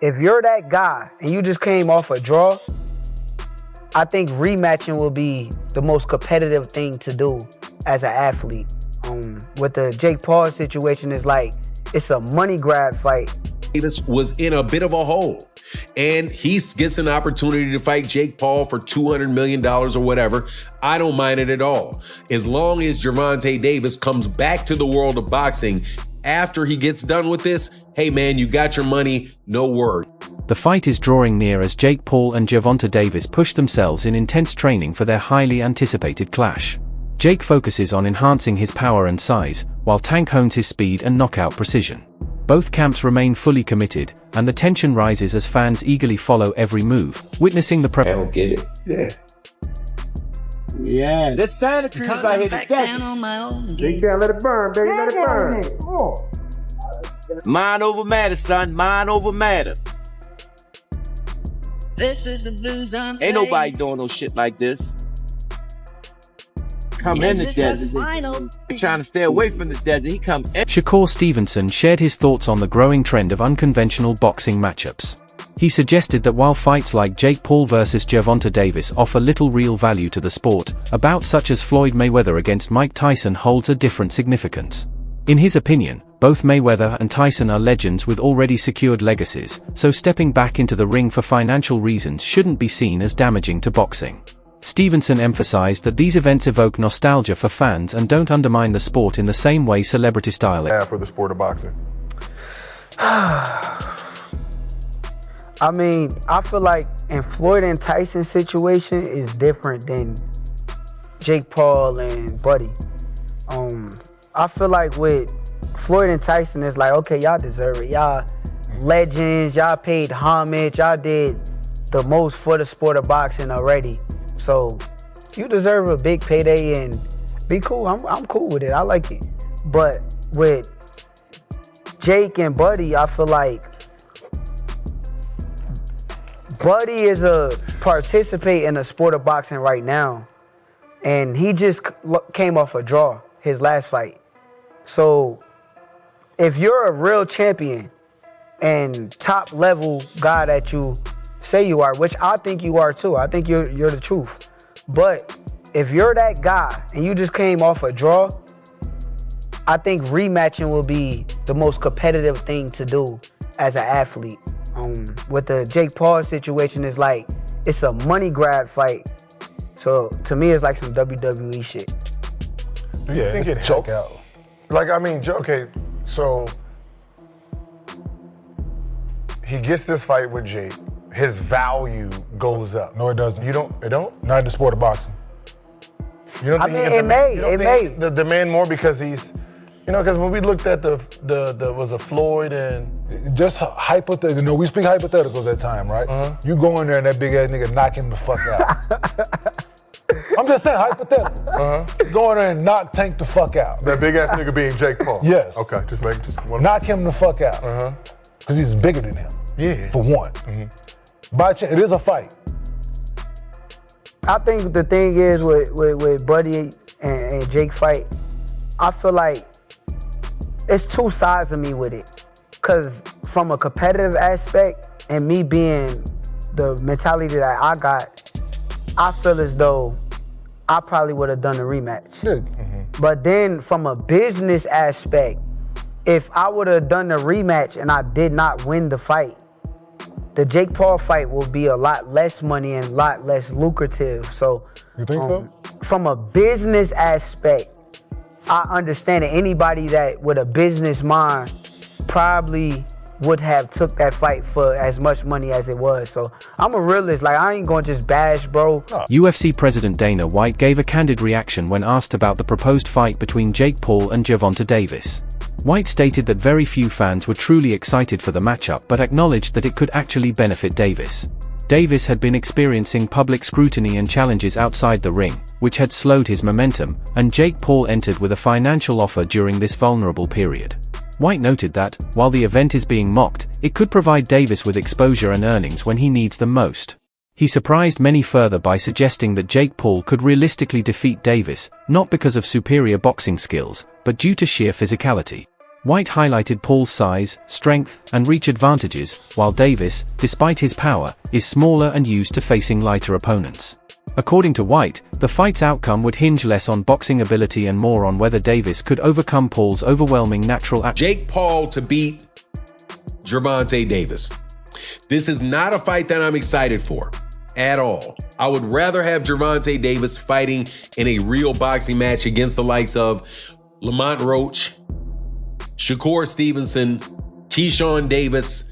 If you're that guy and you just came off a draw, I think rematching will be the most competitive thing to do as an athlete. With the Jake Paul situation, is like it's a money grab fight. Davis was in a bit of a hole, and he gets an opportunity to fight Jake Paul for $200 million or whatever. I don't mind it at all. As long as Gervonta Davis comes back to the world of boxing after he gets done with this, hey man, you got your money, no word. The fight is drawing near as Jake Paul and Gervonta Davis push themselves in intense training for their highly anticipated clash. Jake focuses on enhancing his power and size, while Tank hones his speed and knockout precision. Both camps remain fully committed, and the tension rises as fans eagerly follow every move, witnessing the I don't get it. Yeah. This Santa Cruz out here to catch. Dig down, let it burn, baby, let it burn. Come on. Mind over matter, son. Mind over matter. This is the blues I'm Ain't nobody doing no shit like this. Come in the desert. He trying to stay away from the desert. He come in. Shakur Stevenson shared his thoughts on the growing trend of unconventional boxing matchups. He suggested that while fights like Jake Paul versus Gervonta Davis offer little real value to the sport, a bout such as Floyd Mayweather against Mike Tyson holds a different significance. In his opinion, both Mayweather and Tyson are legends with already secured legacies, so stepping back into the ring for financial reasons shouldn't be seen as damaging to boxing. Stevenson emphasized that these events evoke nostalgia for fans and don't undermine the sport in the same way celebrity style is. For the sport of boxing. I mean, I feel like in Floyd and Tyson situation is different than Jake Paul and Buddy. I feel like with Floyd and Tyson, it's like, okay, y'all deserve it. Y'all legends, y'all paid homage, y'all did the most for the sport of boxing already. So you deserve a big payday and be cool. I'm cool with it. I like it. But with Jake and Buddy, I feel like Buddy is a participate in the sport of boxing right now, and he just came off a draw his last fight. So if you're a real champion and top level guy that you say you are, which I think you are too, I think you're the truth. But if you're that guy and you just came off a draw, I think rematching will be the most competitive thing to do as an athlete. With the Jake Paul situation, is like it's a money grab fight. So to me, it's like some WWE shit. Do you think it choke out? Like, I mean, okay, so he gets this fight with Jake. His value goes up. No, it doesn't. You don't? It don't? Not in the sport of boxing. You don't think it may. The demand more because he's, you know, because when we looked at the was a Floyd and just hypothetical. You know, we speak hypotheticals at time, right? You go in there and that big ass nigga knock him the fuck out. I'm just saying hypothetical. Go in there and knock Tank the fuck out. That big ass nigga being Jake Paul. Yes. Okay, just knock him the fuck out. Because he's bigger than him. Yeah. For one. By chance, it is a fight. I think the thing is with Buddy and Jake fight, I feel like it's two sides of me with it. Because from a competitive aspect and me being the mentality that I got, I feel as though I probably would have done a rematch. But then from a business aspect, if I would have done the rematch and I did not win the fight, the Jake Paul fight will be a lot less money and a lot less lucrative. So, you think so? From a business aspect, I understand that anybody that with a business mind probably would have took that fight for as much money as it was. So I'm a realist. Like, I ain't gonna just bash, bro. UFC President Dana White gave a candid reaction when asked about the proposed fight between Jake Paul and Gervonta Davis. White stated that very few fans were truly excited for the matchup but acknowledged that it could actually benefit Davis. Davis had been experiencing public scrutiny and challenges outside the ring, which had slowed his momentum, and Jake Paul entered with a financial offer during this vulnerable period. White noted that, while the event is being mocked, it could provide Davis with exposure and earnings when he needs them most. He surprised many further by suggesting that Jake Paul could realistically defeat Davis, not because of superior boxing skills, but due to sheer physicality. White highlighted Paul's size, strength, and reach advantages, while Davis, despite his power, is smaller and used to facing lighter opponents. According to White, the fight's outcome would hinge less on boxing ability and more on whether Davis could overcome Paul's overwhelming natural Jake Paul to beat Gervonta Davis. This is not a fight that I'm excited for at all. I would rather have Gervonta Davis fighting in a real boxing match against the likes of Lamont Roach, Shakur Stevenson, Keyshawn Davis,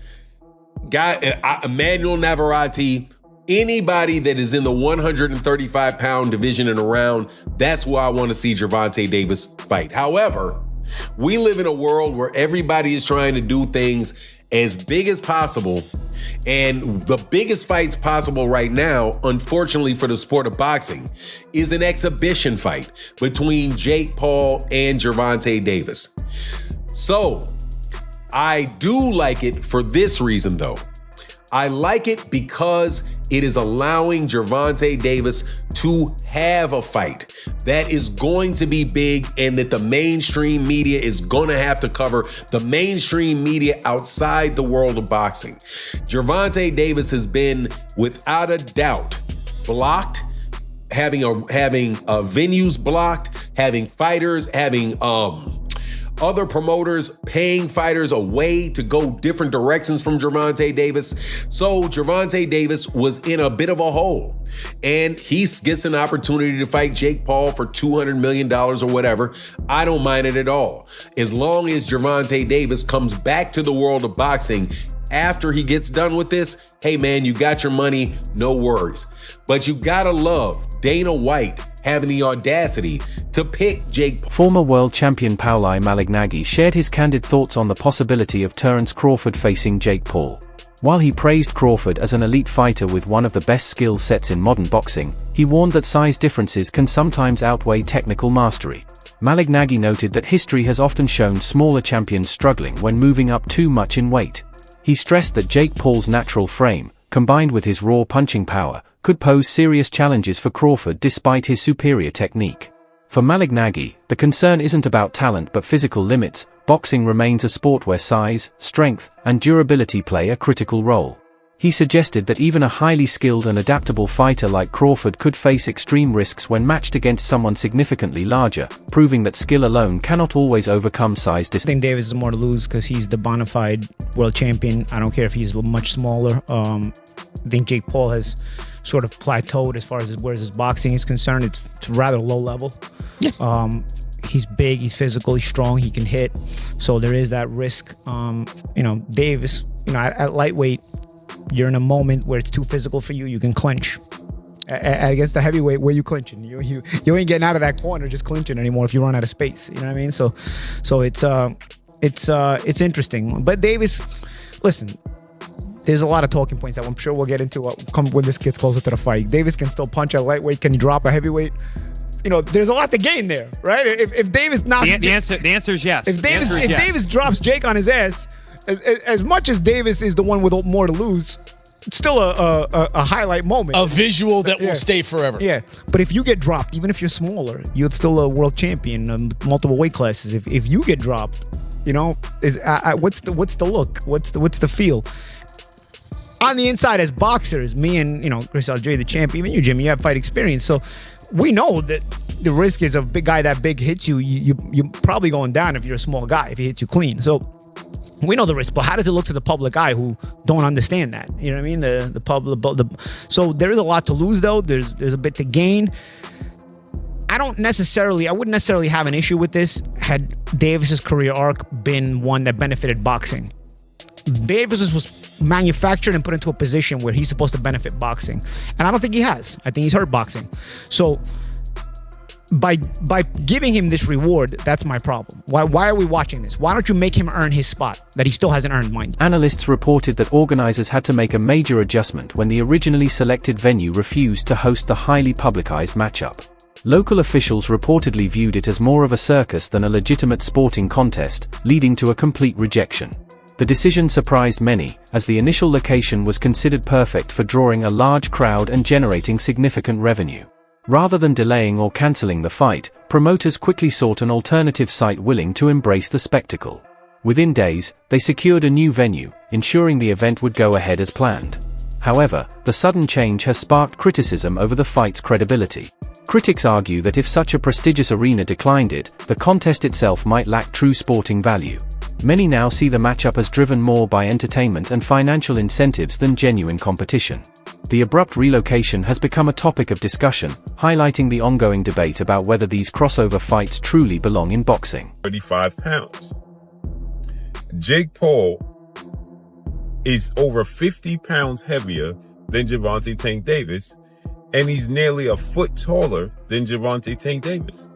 Emmanuel Navarrete, anybody that is in the 135-pound division and around. That's where I want to see Gervonta Davis fight. However, we live in a world where everybody is trying to do things as big as possible. And the biggest fights possible right now, unfortunately for the sport of boxing, is an exhibition fight between Jake Paul and Gervonta Davis. So, I do like it for this reason, though. I like it because it is allowing Gervonta Davis to have a fight that is going to be big and that the mainstream media is going to have to cover, the mainstream media outside the world of boxing. Gervonta Davis has been, without a doubt, blocked, having venues blocked, having fighters, having other promoters paying fighters away to go different directions from Gervonta Davis. So Gervonta Davis was in a bit of a hole. And he gets an opportunity to fight Jake Paul for $200 million or whatever. I don't mind it at all. As long as Gervonta Davis comes back to the world of boxing after he gets done with this, hey man, you got your money, no worries. But you gotta love Dana White having the audacity to pick Jake Paul. Former world champion Pauli Malignaggi shared his candid thoughts on the possibility of Terence Crawford facing Jake Paul. While he praised Crawford as an elite fighter with one of the best skill sets in modern boxing, he warned that size differences can sometimes outweigh technical mastery. Malignaggi noted that history has often shown smaller champions struggling when moving up too much in weight. He stressed that Jake Paul's natural frame, combined with his raw punching power, could pose serious challenges for Crawford despite his superior technique. For Malignaggi, the concern isn't about talent but physical limits. Boxing remains a sport where size, strength, and durability play a critical role. He suggested that even a highly skilled and adaptable fighter like Crawford could face extreme risks when matched against someone significantly larger, proving that skill alone cannot always overcome size. I think Davis is more to lose because he's the bona fide world champion. I don't care if he's much smaller. I think Jake Paul has sort of plateaued as far as where his boxing is concerned. It's rather low level. Yeah. He's big, he's physical, he's strong, he can hit. So there is that risk. Davis, at lightweight, you're in a moment where it's too physical for you. You can clinch. Against the heavyweight, where you clinching? You ain't getting out of that corner just clinching anymore if you run out of space. You know what I mean? So it's interesting. But Davis, listen, there's a lot of talking points that I'm sure we'll get into when this gets closer to the fight. Davis can still punch at lightweight. Can he drop a heavyweight? There's a lot to gain there, right? If Davis knocks the answer is yes. If Davis drops Jake on his ass, as much as Davis is the one with more to lose, it's still a highlight moment. A visual that will stay forever. Yeah, but if you get dropped, even if you're smaller, you're still a world champion, multiple weight classes. If you get dropped, what's the look? What's the feel? On the inside, as boxers, me and Chris Algieri, the champ, even you, Jimmy, you have fight experience, so we know that the risk is a big guy that big hits you. You're probably going down if you're a small guy if he hits you clean. So we know the risk, but how does it look to the public eye who don't understand that? You know what I mean? The public. So there is a lot to lose, though. There's a bit to gain. I wouldn't necessarily have an issue with this had Davis's career arc been one that benefited boxing. Davis was manufactured and put into a position where he's supposed to benefit boxing, and I don't think he has. I think he's hurt boxing. So by giving him this reward, that's my problem. Why are we watching this? Why don't you make him earn his spot that he still hasn't earned, mind you? Analysts reported that organizers had to make a major adjustment when the originally selected venue refused to host the highly publicized matchup. Local officials reportedly viewed it as more of a circus than a legitimate sporting contest, leading to a complete rejection. The decision surprised many, as the initial location was considered perfect for drawing a large crowd and generating significant revenue. Rather than delaying or cancelling the fight, promoters quickly sought an alternative site willing to embrace the spectacle. Within days, they secured a new venue, ensuring the event would go ahead as planned. However, the sudden change has sparked criticism over the fight's credibility. Critics argue that if such a prestigious arena declined it, the contest itself might lack true sporting value. Many now see the matchup as driven more by entertainment and financial incentives than genuine competition. The abrupt relocation has become a topic of discussion, highlighting the ongoing debate about whether these crossover fights truly belong in boxing. 35 pounds. Jake Paul is over 50 pounds heavier than Gervonta Tank Davis, and he's nearly a foot taller than Gervonta Tank Davis.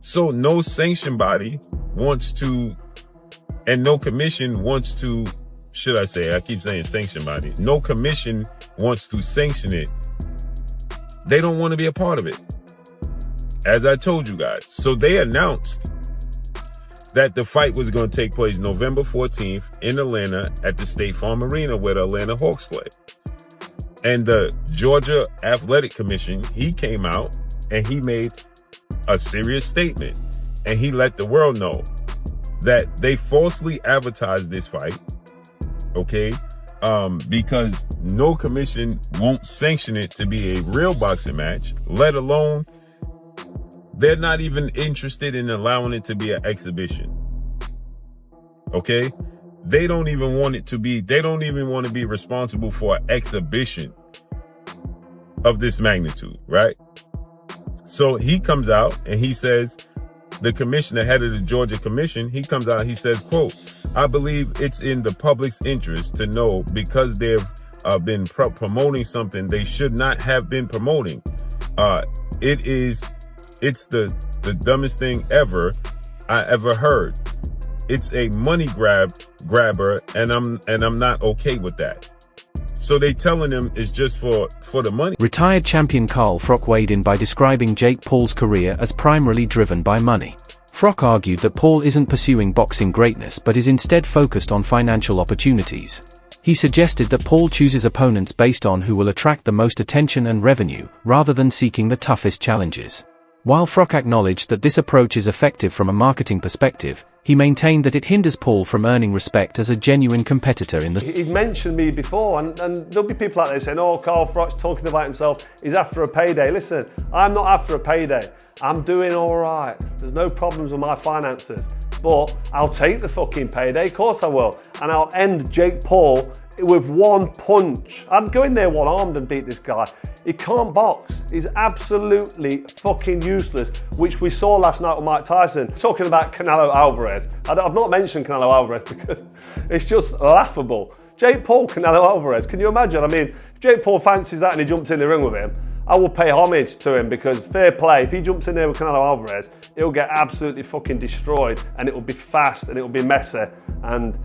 So no sanction body wants to, and no commission wants to, should I say, I keep saying sanction body, no commission wants to sanction it. They don't want to be a part of it, as I told you guys. So they announced that the fight was going to take place November 14th in Atlanta at the State Farm Arena where the Atlanta Hawks play. And the Georgia Athletic Commission, he came out and he made a serious statement. And he let the world know that they falsely advertised this fight, okay? Because no commission won't sanction it to be a real boxing match, let alone they're not even interested in allowing it to be an exhibition. Okay? They don't even want it to be, they don't even want to be responsible for an exhibition of this magnitude, right? So he comes out and he says, the commissioner, head of the Georgia Commission, he comes out, he says, quote, I believe it's in the public's interest to know because they've been promoting something they should not have been promoting. It's the dumbest thing I ever heard. It's a money grabber, and I'm not okay with that. So they telling him it's just for the money. Retired champion Carl Froch weighed in by describing Jake Paul's career as primarily driven by money. Froch argued that Paul isn't pursuing boxing greatness but is instead focused on financial opportunities. He suggested that Paul chooses opponents based on who will attract the most attention and revenue, rather than seeking the toughest challenges. While Froch acknowledged that this approach is effective from a marketing perspective, he maintained that it hinders Paul from earning respect as a genuine competitor in the... He's mentioned me before, and there'll be people out there saying, oh, Carl Froch's talking about himself, he's after a payday. Listen, I'm not after a payday. I'm doing all right. There's no problems with my finances. But I'll take the fucking payday, of course I will. And I'll end Jake Paul with one punch. I'd go in there one-armed and beat this guy. He can't box. He's absolutely fucking useless, which we saw last night with Mike Tyson. Talking about Canelo Alvarez. I've not mentioned Canelo Alvarez because it's just laughable. Jake Paul, Canelo Alvarez. Can you imagine? I mean, if Jake Paul fancies that and he jumps in the ring with him, I will pay homage to him because fair play. If he jumps in there with Canelo Alvarez, he'll get absolutely fucking destroyed and it will be fast and it will be messy and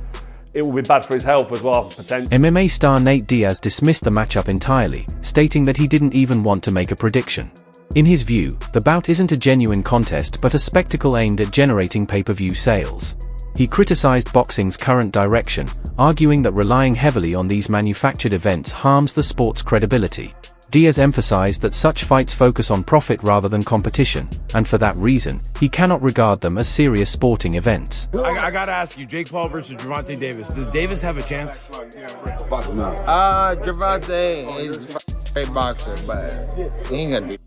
it will be bad for his health as well, potentially. MMA star Nate Diaz dismissed the matchup entirely, stating that he didn't even want to make a prediction. In his view, the bout isn't a genuine contest but a spectacle aimed at generating pay-per-view sales. He criticized boxing's current direction, arguing that relying heavily on these manufactured events harms the sport's credibility. Diaz emphasized that such fights focus on profit rather than competition, and for that reason, he cannot regard them as serious sporting events. I gotta ask you, Jake Paul versus Gervonta Davis. Does Davis have a chance? Fuck no. Gervonta is a great boxer, but he ain't gonna be.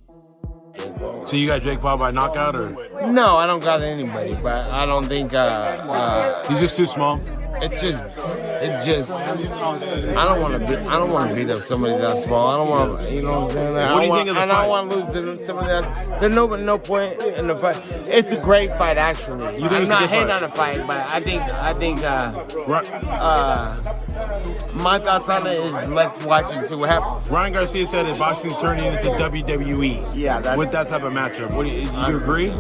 So you got Jake Paul by knockout, or? No, I don't got anybody, but I don't think he's just too small. It's just I don't want to beat up somebody that small. I don't want to, you know what I'm saying? What do you think of the fight? I don't want to lose to somebody that. There's no point in the fight. It's a great fight, actually. You think I'm not hating on the fight, but I think my thoughts on it is let's watch and see what happens. Ryan Garcia said that boxing's turning into WWE. Yeah, with that type of matchup. What do you agree?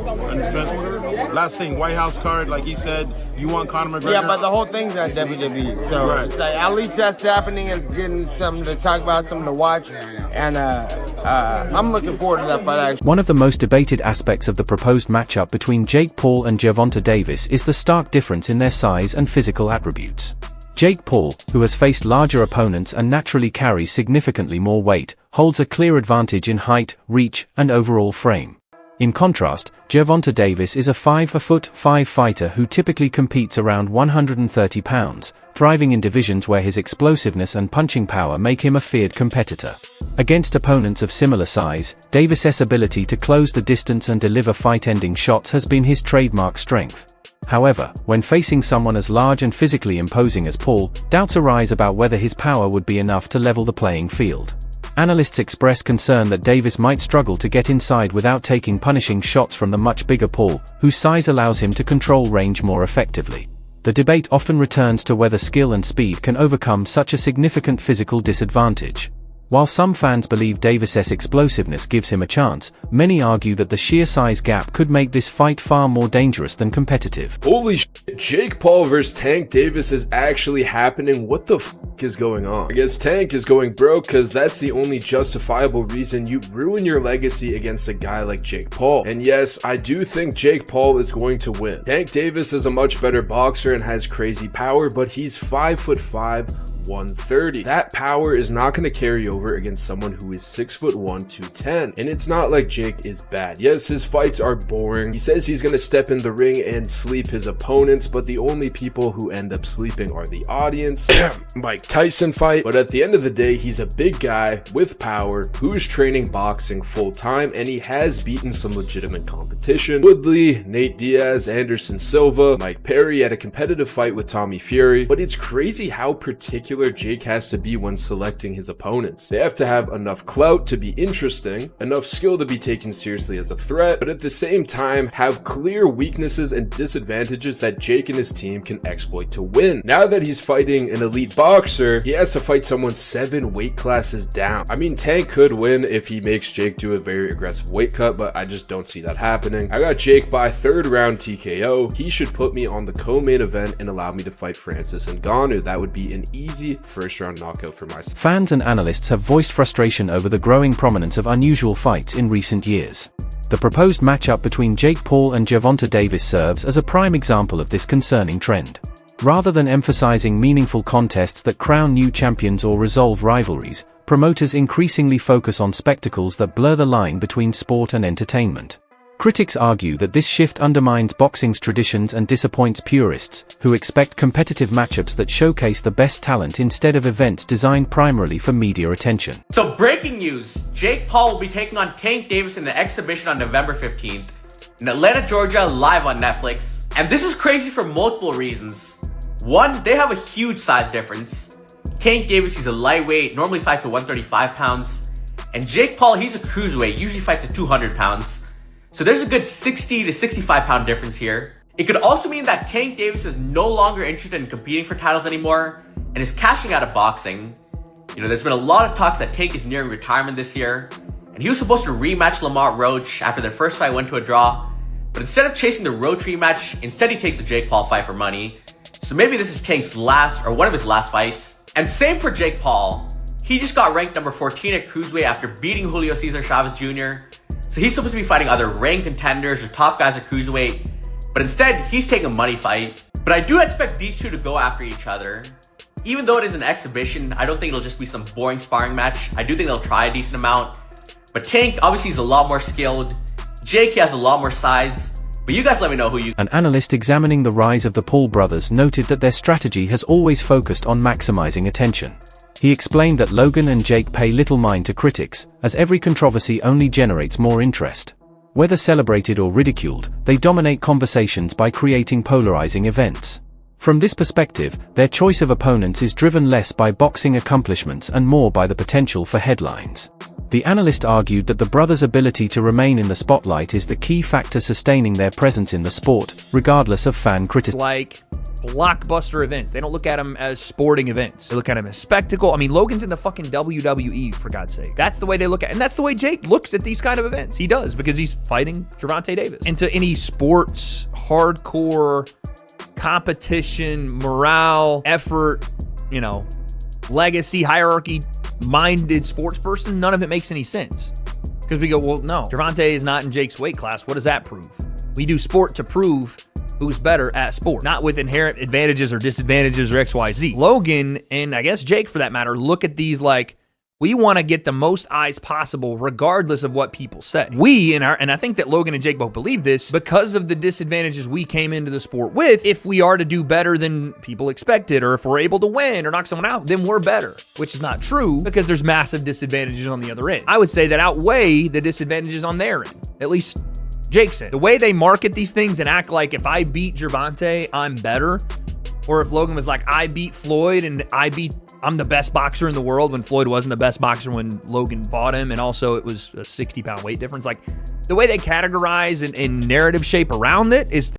Last thing, White House card, like he said, you want Conor McGregor? Yeah, but the whole thing's at WWE. So it's like, at least that's happening and it's getting something to talk about, something to watch. And I'm looking forward to that fight, actually. One of the most debated aspects of the proposed matchup between Jake Paul and Gervonta Davis is the stark difference in their size and physical attributes. Jake Paul, who has faced larger opponents and naturally carries significantly more weight, holds a clear advantage in height, reach, and overall frame. In contrast, Gervonta Davis is a 5'5" fighter who typically competes around 130 pounds, thriving in divisions where his explosiveness and punching power make him a feared competitor. Against opponents of similar size, Davis's ability to close the distance and deliver fight-ending shots has been his trademark strength. However, when facing someone as large and physically imposing as Paul, doubts arise about whether his power would be enough to level the playing field. Analysts express concern that Davis might struggle to get inside without taking punishing shots from the much bigger Paul, whose size allows him to control range more effectively. The debate often returns to whether skill and speed can overcome such a significant physical disadvantage. While some fans believe Davis's explosiveness gives him a chance, many argue that the sheer size gap could make this fight far more dangerous than competitive. Holy shit, Jake Paul versus Tank Davis is actually happening. What the f is going on? I guess Tank is going broke because that's the only justifiable reason you ruin your legacy against a guy like Jake Paul. And yes, I do think Jake Paul is going to win. Tank Davis is a much better boxer and has crazy power, but he's 5'5", 130. That power is not going to carry over against someone who is 6'1", 210. And it's not like Jake is bad. Yes, his fights are boring. He says he's going to step in the ring and sleep his opponents, but the only people who end up sleeping are the audience. Mike Tyson fight. But at the end of the day, he's a big guy with power who's training boxing full time, and he has beaten some legitimate competition. Woodley, Nate Diaz, Anderson Silva, Mike Perry had a competitive fight with Tommy Fury. But it's crazy how particular Jake has to be when selecting his opponents. They have to have enough clout to be interesting, enough skill to be taken seriously as a threat, but at the same time have clear weaknesses and disadvantages that Jake and his team can exploit to win. Now that he's fighting an elite boxer, he has to fight someone 7 weight classes down. I mean, Tank could win if he makes Jake do a very aggressive weight cut, but I just don't see that happening. I got Jake by 3rd round TKO. He should put me on the co-main event and allow me to fight Francis Ngannou. That would be an easy first round knockout for myself. Fans and analysts have voiced frustration over the growing prominence of unusual fights in recent years. The proposed matchup between Jake Paul and Gervonta Davis serves as a prime example of this concerning trend. Rather than emphasizing meaningful contests that crown new champions or resolve rivalries, promoters increasingly focus on spectacles that blur the line between sport and entertainment. Critics argue that this shift undermines boxing's traditions and disappoints purists, who expect competitive matchups that showcase the best talent instead of events designed primarily for media attention. So breaking news, Jake Paul will be taking on Tank Davis in the exhibition on November 15th in Atlanta, Georgia, live on Netflix. And this is crazy for multiple reasons. One, they have a huge size difference. Tank Davis, he's a lightweight, normally fights at 135 pounds. And Jake Paul, he's a cruiserweight, usually fights at 200 pounds. So there's a good 60 to 65 pound difference here. It could also mean that Tank Davis is no longer interested in competing for titles anymore and is cashing out of boxing. You know, there's been a lot of talks that Tank is nearing retirement this year, and he was supposed to rematch Lamar Roach after their first fight went to a draw. But instead of chasing the Roach rematch, instead he takes the Jake Paul fight for money. So maybe this is Tank's last, or one of his last fights. And same for Jake Paul. He just got ranked number 14 at cruiserweight after beating Julio Cesar Chavez Jr. So he's supposed to be fighting other ranked contenders or top guys at cruiserweight, but instead he's taking a money fight. But I do expect these two to go after each other. Even though it is an exhibition, I don't think it'll just be some boring sparring match. I do think they'll try a decent amount. But Tank, obviously, is a lot more skilled. Jake, he has a lot more size. But you guys let me know who you... An analyst examining the rise of the Paul brothers noted that their strategy has always focused on maximizing attention. He explained that Logan and Jake pay little mind to critics, as every controversy only generates more interest. Whether celebrated or ridiculed, they dominate conversations by creating polarizing events. From this perspective, their choice of opponents is driven less by boxing accomplishments and more by the potential for headlines. The analyst argued that the brothers' ability to remain in the spotlight is the key factor sustaining their presence in the sport, regardless of fan criticism. Like blockbuster events. They don't look at them as sporting events. They look at them as spectacle. I mean, Logan's in the fucking WWE, for God's sake. That's the way they look at it. And that's the way Jake looks at these kind of events. He does, because he's fighting Gervonta Davis. Into any sports, hardcore, competition, morale, effort, legacy, hierarchy-minded sports person, none of it makes any sense. Because we go, well, no, Gervonta is not in Jake's weight class. What does that prove? We do sport to prove who's better at sport, not with inherent advantages or disadvantages or XYZ. Logan, and I guess Jake for that matter, look at these like, we want to get the most eyes possible regardless of what people say. And I think that Logan and Jake both believe this because of the disadvantages we came into the sport with. If we are to do better than people expected, or if we're able to win or knock someone out, then we're better, which is not true because there's massive disadvantages on the other end. I would say that outweigh the disadvantages on their end, at least Jake's end. The way they market these things and act like if I beat Gervonta, I'm better, or if Logan was like, I beat Floyd and I'm the best boxer in the world when Floyd wasn't the best boxer when Logan fought him, and also it was a 60-pound weight difference. Like, the way they categorize and narrative shape around it is